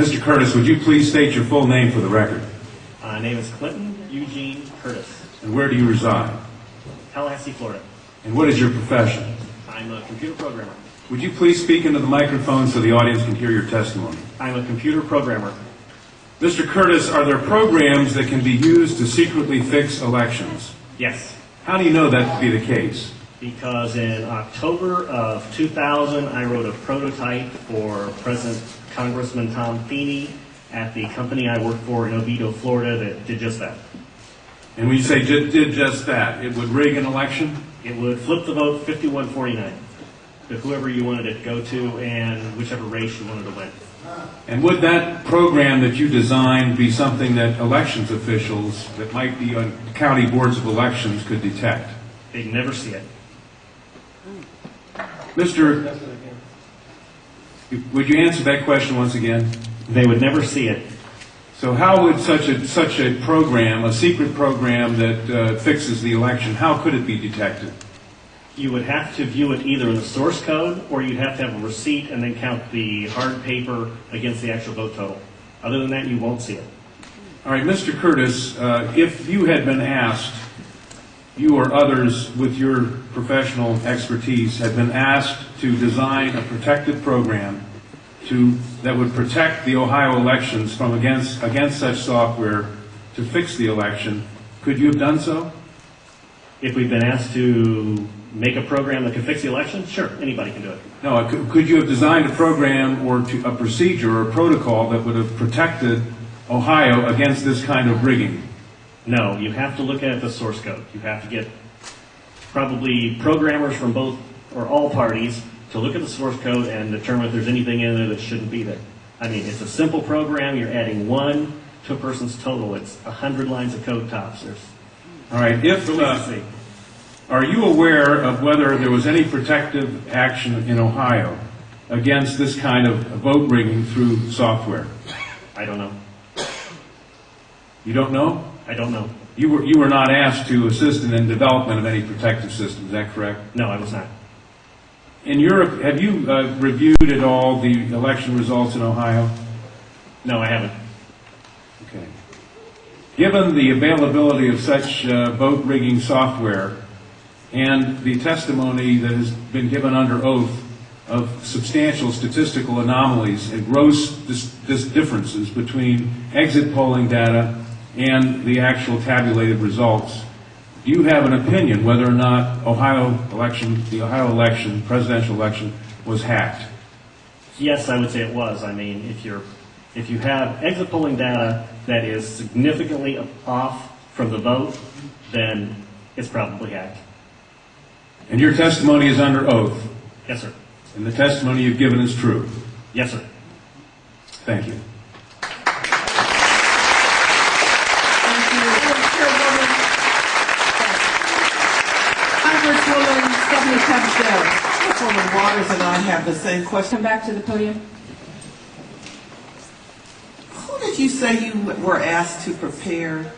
Mr. Curtis, would you please state your full name for the record? My name is Clinton Eugene Curtis. And where do you reside? Tallahassee, Florida. And what is your profession? I'm a computer programmer. Would you please speak into the microphone so the audience can hear your testimony? I'm a computer programmer. Mr. Curtis, are there programs that can be used to secretly fix elections? Yes. How do you know that to be the case? Because in October of 2000, I wrote a prototype for President Congressman Tom Feeney at the company I work for in Oviedo, Florida, that did just that. And when you say did just that, it would rig an election? It would flip the vote 51-49 to whoever you wanted it to go to and whichever race you wanted to win. And would that program that you designed be something that elections officials that might be on county boards of elections could detect? They'd never see it. Mr. Would you answer that question once again? They would never see it. So how would such a program, a secret program that fixes the election, how could it be detected? You would have to view it either in the source code, or you'd have to have a receipt and then count the hard paper against the actual vote total. Other than that, you won't see it. All right, Mr. Curtis, if you had been asked, you or others with your professional expertise had been asked to design a protected program that would protect the Ohio elections from against such software to fix the election, could you have done so? If we've been asked to make a program that can fix the election, sure, anybody can do it. No, could you have designed a program or a procedure or a protocol that would have protected Ohio against this kind of rigging? No, you have to look at the source code. You have to get probably programmers from both or all parties to look at the source code and determine if there's anything in there that shouldn't be there. I mean, it's a simple program. You're adding 1 to a person's total. It's 100 lines of code tops. All right. Are you aware of whether there was any protective action in Ohio against this kind of vote rigging through software? I don't know. You don't know? I don't know. You were not asked to assist in the development of any protective system, is that correct? No, I was not. In Europe, have you reviewed at all the election results in Ohio? No, I haven't. Okay. Given the availability of such vote rigging software and the testimony that has been given under oath of substantial statistical anomalies and gross differences between exit polling data and the actual tabulated results, do you have an opinion whether or not the Ohio election, presidential election, was hacked? Yes, I would say it was. I mean, if you have exit polling data that is significantly off from the vote, then it's probably hacked. And your testimony is under oath? Yes, sir. And the testimony you've given is true? Yes, sir. Thank you. Councilwoman Waters and I have the same question. Come back to the podium. Who did you say you were asked to prepare?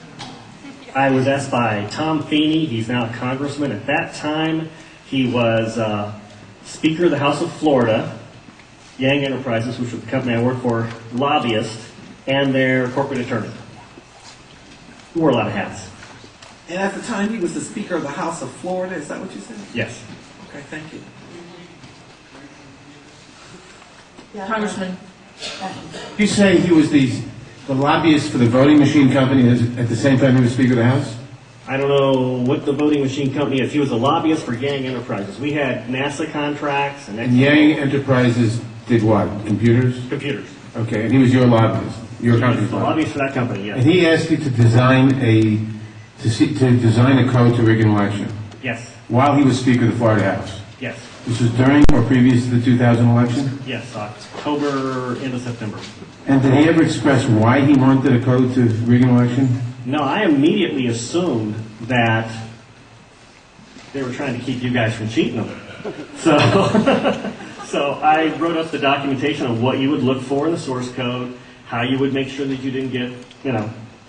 I was asked by Tom Feeney. He's now a congressman. At that time, he was Speaker of the House of Florida, Yang Enterprises, which was the company I work for, lobbyist, and their corporate attorney. He wore a lot of hats. And at the time, he was the Speaker of the House of Florida. Is that what you said? Yes. Okay, thank you. Congressman. You say he was the lobbyist for the voting machine company at the same time he was Speaker of the House? I don't know what the voting machine company is. He was a lobbyist for Yang Enterprises. We had NASA contracts and Yang Enterprises did what? Computers? computers. Okay, and he was your lobbyist, your He was company's the lobbyist for that company, And yes. he asked you to design a code to rig an election Yes. while he was Speaker of the Florida House. Yes. This was during or previous to the 2000 election? Yes, October into September. And did he ever express why he wanted a code to rig an election? No, I immediately assumed that they were trying to keep you guys from cheating them. So, so I wrote up the documentation on what you would look for in the source code, how you would make sure that you didn't get,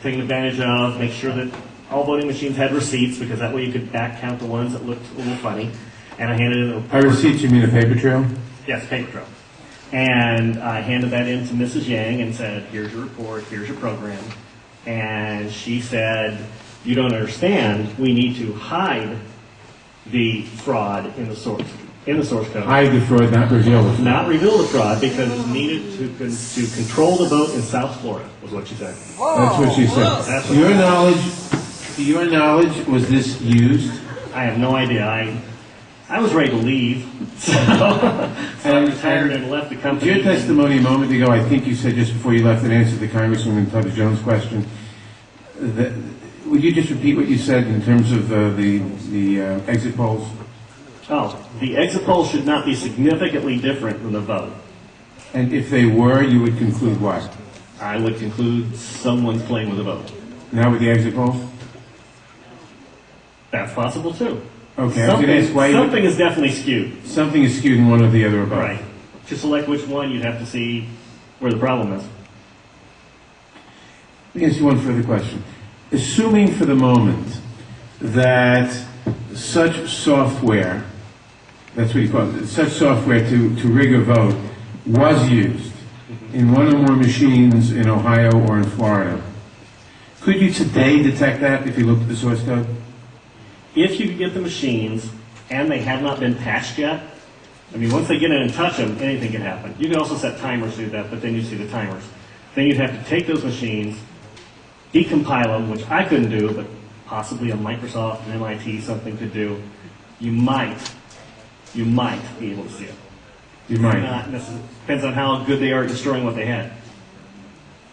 taken advantage of, make sure that all voting machines had receipts, because that way you could back count the ones that looked a little funny. And I handed it By receipts, you mean a paper trail? Yes, paper trail. And I handed that in to Mrs. Yang and said, here's your report, here's your program. And she said, you don't understand, we need to hide the fraud in the source code. Hide the fraud, not reveal the fraud. Not reveal the fraud because it's needed to control the vote in South Florida, was what she said. That's what she said. That's To your knowledge, was this used? I have no idea. I was ready to leave, so I retired and left the company. Your testimony a moment ago, I think you said just before you left an answer to Congresswoman Tubbs Jones' question. Would you just repeat what you said in terms of the exit polls? Oh, the exit polls should not be significantly different than the vote. And if they were, you would conclude what? I would conclude someone's playing with the vote. Now with the exit polls? That's possible too. Okay, I was going to ask why something is definitely skewed. Something is skewed in one or the other or both. Right. To select which one, you'd have to see where the problem is. Let me ask you one further question. Assuming for the moment that such software, that's what you call it, such software to rig a vote was used in one or more machines in Ohio or in Florida, could you today detect that if you looked at the source code? If you could get the machines and they have not been patched yet, I mean, once they get in and touch them, anything can happen. You can also set timers to do that, but then you see the timers. Then you'd have to take those machines, decompile them, which I couldn't do, but possibly a Microsoft, an MIT, something could do. You might be able to see it. You might. Not necessarily. Depends on how good they are at destroying what they had.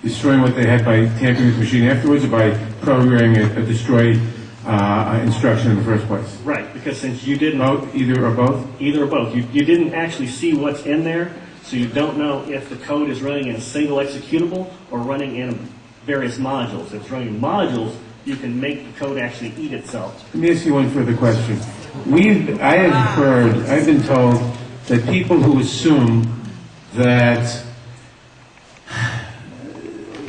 Destroying what they had by tampering with the machine afterwards or by programming a destroy instruction in the first place? Right, because since you didn't... Either or both? Either or both. You didn't actually see what's in there, so you don't know if the code is running in a single executable or running in various modules. If it's running in modules, you can make the code actually eat itself. Let me ask you one further question. I've been told that people who assume that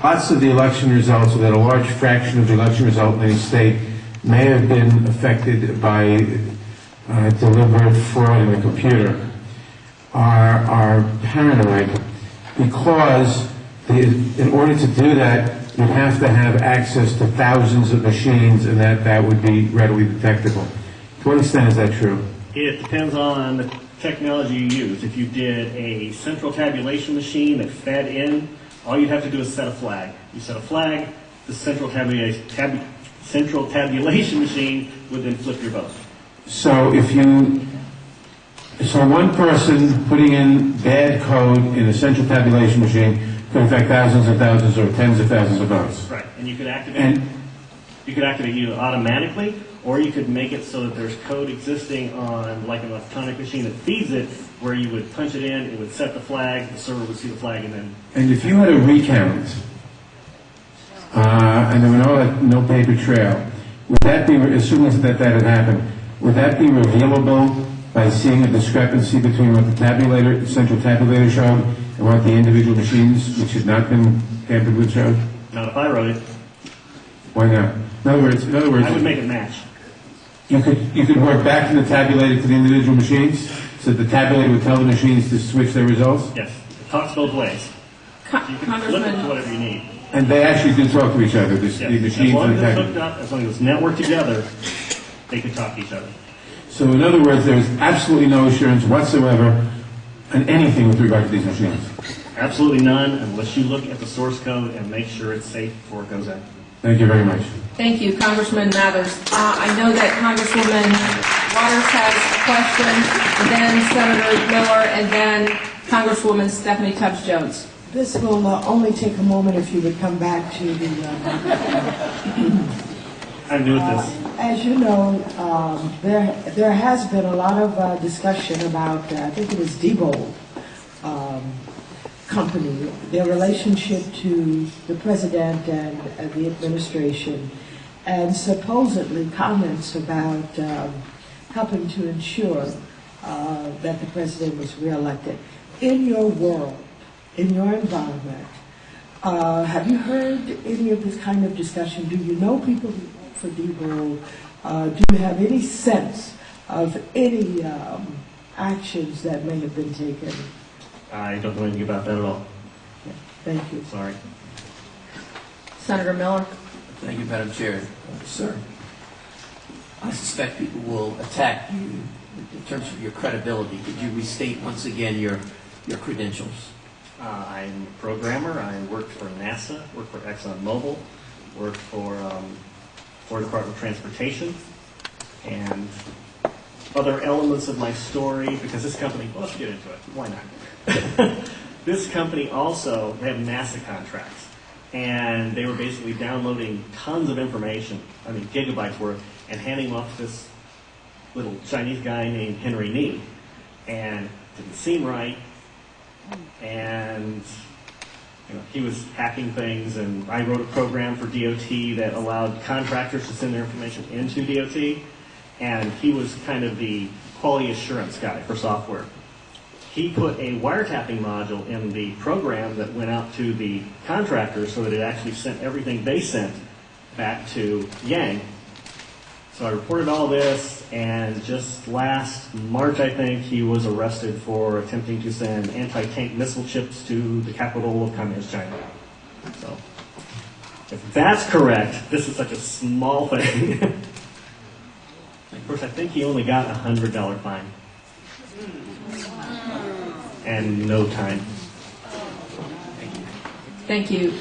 lots of the election results, or that a large fraction of the election result in any state may have been affected by deliberate fraud in the computer, are paranoid because in order to do that, you'd have to have access to thousands of machines, and that would be readily detectable. To what extent is that true? It depends on the technology you use. If you did a central tabulation machine that fed in, all you'd have to do is set a flag. You set a flag, the central tabulation machine would then flip your vote. So one person putting in bad code in a central tabulation machine could affect thousands and thousands or tens of thousands of votes. Right, and you could activate either automatically, or you could make it so that there's code existing on like an electronic machine that feeds it, where you would punch it in, it would set the flag, the server would see the flag, and then... And if you had a recount, and there were no paper trail, would that be, assuming that had happened, would that be revealable by seeing a discrepancy between what the central tabulator showed and what the individual machines, which had not been tampered with, showed? Not if I wrote it. Why not? In other words, I would make it match. You could work back from the tabulator to the individual machines, so that the tabulator would tell the machines to switch their results? Yes, it talks both ways. You can flip it to whatever you need. And they actually do talk to each other, the machines as long and the as it's tabulator. hooked up, as long as it's networked together, they can talk to each other. So in other words, there is absolutely no assurance whatsoever on anything with regard to these machines. Absolutely none, unless you look at the source code and make sure it's safe before it goes out. Thank you very much. Thank you, Congressman Mathers. I know that Congresswoman Waters has a question, and then Senator Miller, and then Congresswoman Stephanie Tubbs Jones. This will only take a moment if you would come back to the microphone. I'm new at this. As you know, there has been a lot of discussion about, I think it was Diebold Company, their relationship to the president and the administration, and supposedly comments about helping to ensure that the president was reelected. In your world, in your environment, have you heard any of this kind of discussion? Do you know people who vote for Diebold? Do you have any sense of any actions that may have been taken I don't know anything about that at all. Thank you. Sorry. Senator Miller? Thank you, Madam Chair. Sir, I suspect people will attack you in terms of your credibility. Could you restate once again your credentials? I'm a programmer. I worked for NASA, worked for ExxonMobil, worked for Florida Department of Transportation, and other elements of my story, because this company, well, let's get into it. Why not? This company also, they have NASA contracts, and they were basically downloading tons of information, I mean gigabytes worth, and handing them off to this little Chinese guy named Henry Nee, and it didn't seem right, and he was hacking things, and I wrote a program for DOT that allowed contractors to send their information into DOT, and he was kind of the quality assurance guy for software. He put a wiretapping module in the program that went out to the contractors so that it actually sent everything they sent back to Yang. So I reported all this, and just last March, I think, he was arrested for attempting to send anti-tank missile chips to the capital of Communist China. So, if that's correct, this is such a small thing. Of course, I think he only got a $100 fine. And no time. Thank you.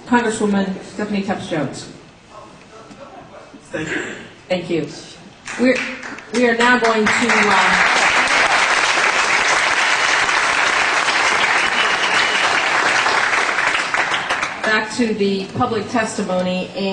Congresswoman Stephanie Tubbs Jones. Thank you. Thank you. We are now going to back to the public testimony.